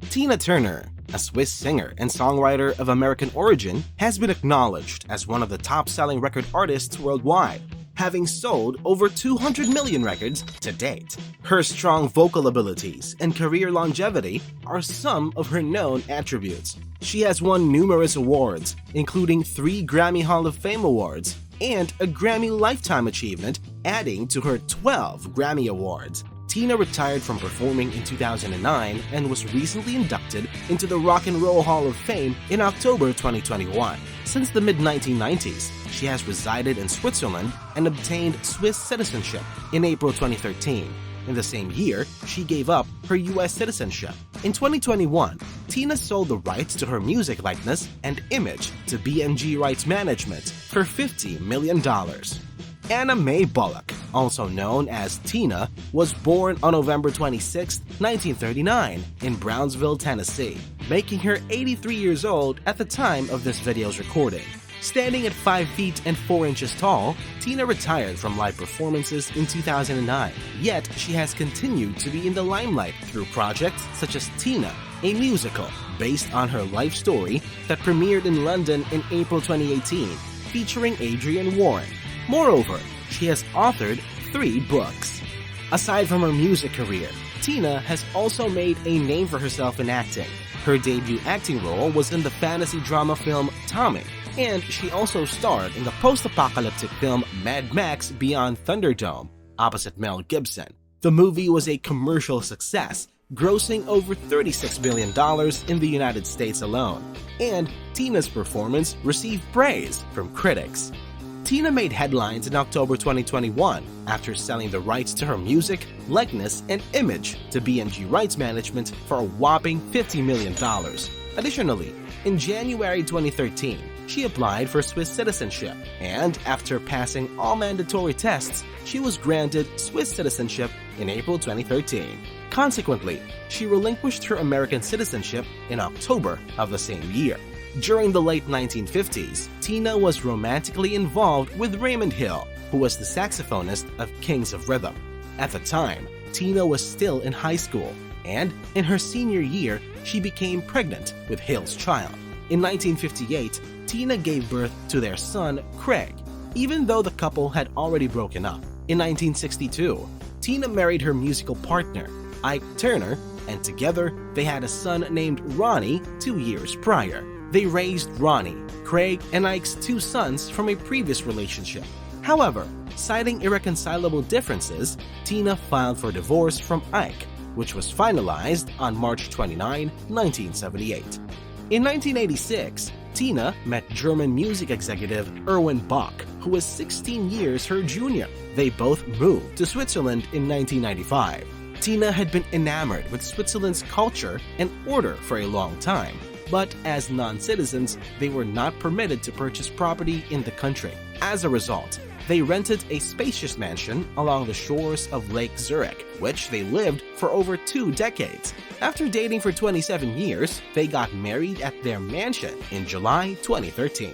Tina Turner, a Swiss singer and songwriter of American origin, has been acknowledged as one of the top-selling record artists worldwide, having sold over 200 million records to date. Her strong vocal abilities and career longevity are some of her known attributes. She has won numerous awards, including 3 Grammy Hall of Fame awards and a Grammy Lifetime Achievement, adding to her 12 Grammy Awards. Tina retired from performing in 2009 and was recently inducted into the Rock and Roll Hall of Fame in October 2021. Since the mid-1990s, she has resided in Switzerland and obtained Swiss citizenship in April 2013. In the same year, she gave up her US citizenship. In 2021, Tina sold the rights to her music likeness and image to BMG Rights Management for $50 million. Anna Mae Bullock, also known as Tina, was born on November 26, 1939 in Brownsville, Tennessee, making her 83 years old at the time of this video's recording. Standing at 5 feet and 4 inches tall, Tina retired from live performances in 2009, yet she has continued to be in the limelight through projects such as Tina, a musical based on her life story that premiered in London in April 2018, featuring Adrienne Warren. Moreover, she has authored 3 books. Aside from her music career, Tina has also made a name for herself in acting. Her debut acting role was in the fantasy drama film Tommy, and she also starred in the post-apocalyptic film Mad Max Beyond Thunderdome, opposite Mel Gibson. The movie was a commercial success, grossing over $36 billion in the United States alone, and Tina's performance received praise from critics. Tina made headlines in October 2021 after selling the rights to her music, likeness, and image to BMG Rights Management for a whopping $50 million. Additionally, in January 2013, she applied for Swiss citizenship, and after passing all mandatory tests, she was granted Swiss citizenship in April 2013. Consequently, she relinquished her American citizenship in October of the same year. During the late 1950s, Tina was romantically involved with Raymond Hill, who was the saxophonist of Kings of Rhythm. At the time, Tina was still in high school, and in her senior year, she became pregnant with Hill's child. In 1958, Tina gave birth to their son, Craig, even though the couple had already broken up. In 1962, Tina married her musical partner, Ike Turner, and together they had a son named Ronnie 2 years prior. They raised Ronnie, Craig, and Ike's 2 sons from a previous relationship. However, citing irreconcilable differences, Tina filed for divorce from Ike, which was finalized on March 29, 1978. In 1986, Tina met German music executive Erwin Bach, who was 16 years her junior. They both moved to Switzerland in 1995. Tina had been enamored with Switzerland's culture and order for a long time, but as non-citizens, they were not permitted to purchase property in the country. As a result, they rented a spacious mansion along the shores of Lake Zurich, which they lived for over 2 decades. After dating for 27 years, they got married at their mansion in July 2013.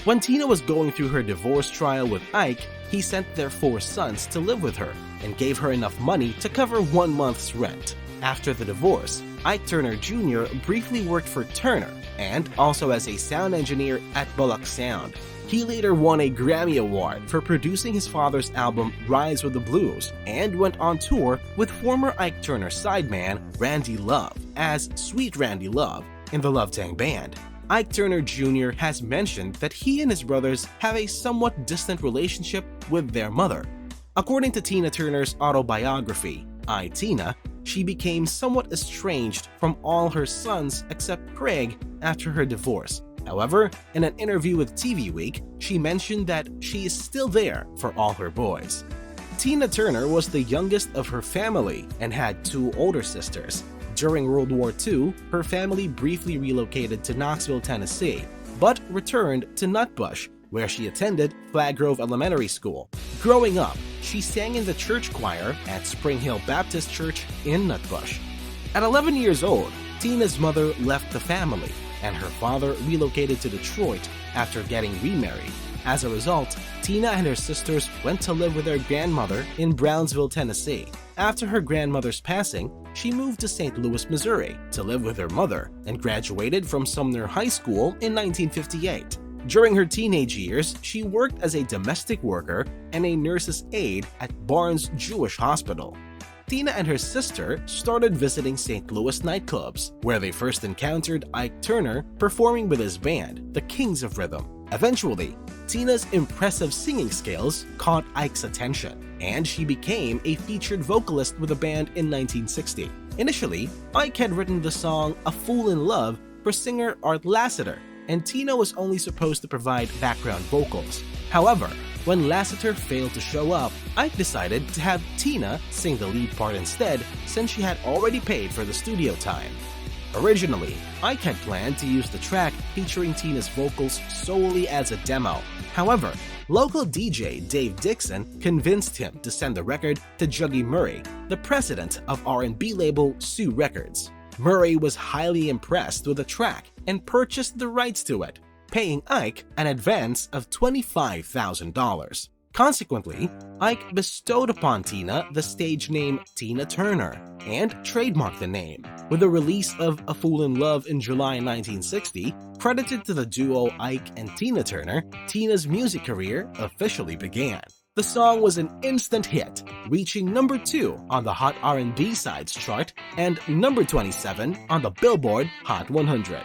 When Tina was going through her divorce trial with Ike, he sent their 4 sons to live with her and gave her enough money to cover 1 month's rent. After the divorce, Ike Turner Jr. briefly worked for Turner and also as a sound engineer at Bullock Sound. He later won a Grammy Award for producing his father's album Rise with the Blues and went on tour with former Ike Turner sideman Randy Love as Sweet Randy Love in the Love Tang Band. Ike Turner Jr. has mentioned that he and his brothers have a somewhat distant relationship with their mother. According to Tina Turner's autobiography, I, Tina, she became somewhat estranged from all her sons except Craig after her divorce. However, in an interview with TV Week, she mentioned that she is still there for all her boys. Tina Turner was the youngest of her family and had 2 older sisters. During World War II, her family briefly relocated to Knoxville, Tennessee, but returned to Nutbush, where she attended Flag Grove Elementary School. Growing up, she sang in the church choir at Spring Hill Baptist Church in Nutbush. At 11 years old, Tina's mother left the family, and her father relocated to Detroit after getting remarried. As a result, Tina and her sisters went to live with their grandmother in Brownsville, Tennessee. After her grandmother's passing, she moved to St. Louis, Missouri to live with her mother and graduated from Sumner High School in 1958. During her teenage years, she worked as a domestic worker and a nurse's aide at Barnes Jewish Hospital. Tina and her sister started visiting St. Louis nightclubs, where they first encountered Ike Turner performing with his band, the Kings of Rhythm. Eventually, Tina's impressive singing skills caught Ike's attention, and she became a featured vocalist with the band in 1960. Initially, Ike had written the song A Fool in Love for singer Art Lassiter, and Tina was only supposed to provide background vocals. However, when Lassiter failed to show up, Ike decided to have Tina sing the lead part instead, since she had already paid for the studio time. Originally, Ike had planned to use the track featuring Tina's vocals solely as a demo. However, local DJ Dave Dixon convinced him to send the record to Juggy Murray, the president of R&B label Sue Records. Murray was highly impressed with the track and purchased the rights to it, paying Ike an advance of $25,000. Consequently, Ike bestowed upon Tina the stage name Tina Turner and trademarked the name. With the release of A Fool in Love in July 1960, credited to the duo Ike and Tina Turner, Tina's music career officially began. The song was an instant hit, reaching number 2 on the Hot R&B Sides chart and number 27 on the Billboard Hot 100.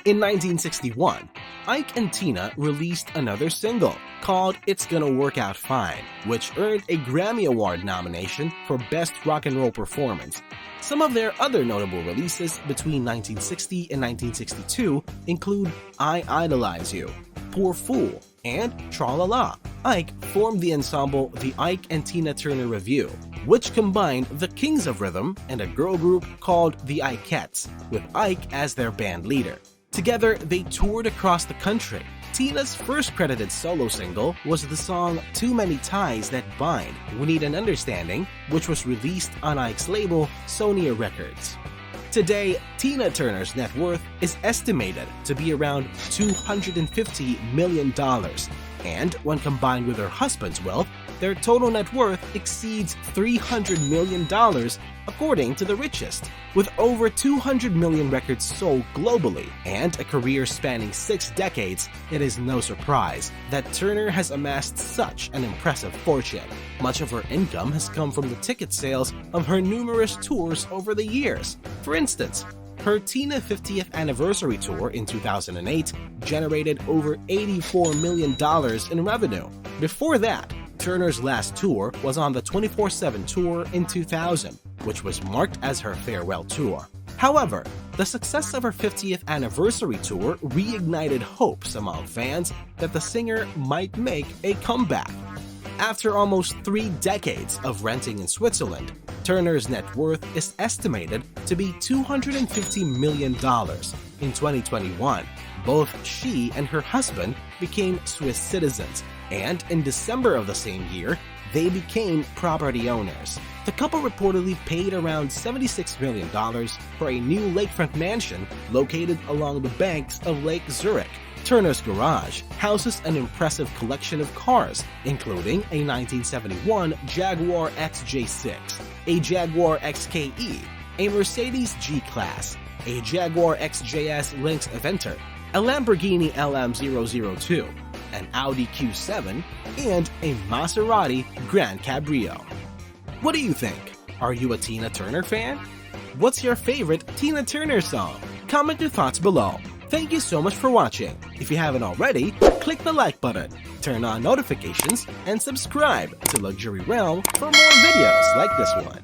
In 1961, Ike and Tina released another single called It's Gonna Work Out Fine, which earned a Grammy Award nomination for Best Rock and Roll Performance. Some of their other notable releases between 1960 and 1962 include I Idolize You, Poor Fool, and Tra-La-La. Ike formed the ensemble The Ike and Tina Turner Revue, which combined the Kings of Rhythm and a girl group called the Ikeettes, with Ike as their band leader. Together, they toured across the country. Tina's first credited solo single was the song Too Many Ties That Bind, We Need an Understanding, which was released on Ike's label, Sonia Records. Today, Tina Turner's net worth is estimated to be around $250 million, and when combined with her husband's wealth, their total net worth exceeds $300 million, according to The Richest. With over 200 million records sold globally and a career spanning 6 decades, it is no surprise that Turner has amassed such an impressive fortune. Much of her income has come from the ticket sales of her numerous tours over the years. For instance, her Tina 50th Anniversary Tour in 2008 generated over $84 million in revenue. Before that, Turner's last tour was on the 24/7 tour in 2000, which was marked as her farewell tour. However, the success of her 50th Anniversary Tour reignited hopes among fans that the singer might make a comeback. After almost 3 decades of renting in Switzerland, Turner's net worth is estimated to be $250 million. In 2021, both she and her husband became Swiss citizens, and in December of the same year, they became property owners. The couple reportedly paid around $76 million for a new lakefront mansion located along the banks of Lake Zurich. Turner's garage houses an impressive collection of cars, including a 1971 Jaguar XJ6, a Jaguar XKE, a Mercedes G-Class, a Jaguar XJS Lynx Aventer, a Lamborghini LM002, an Audi Q7, and a Maserati Grand Cabrio. What do you think? Are you a Tina Turner fan? What's your favorite Tina Turner song? Comment your thoughts below. Thank you so much for watching. If you haven't already, click the like button, turn on notifications, and subscribe to Luxury Realm for more videos like this one.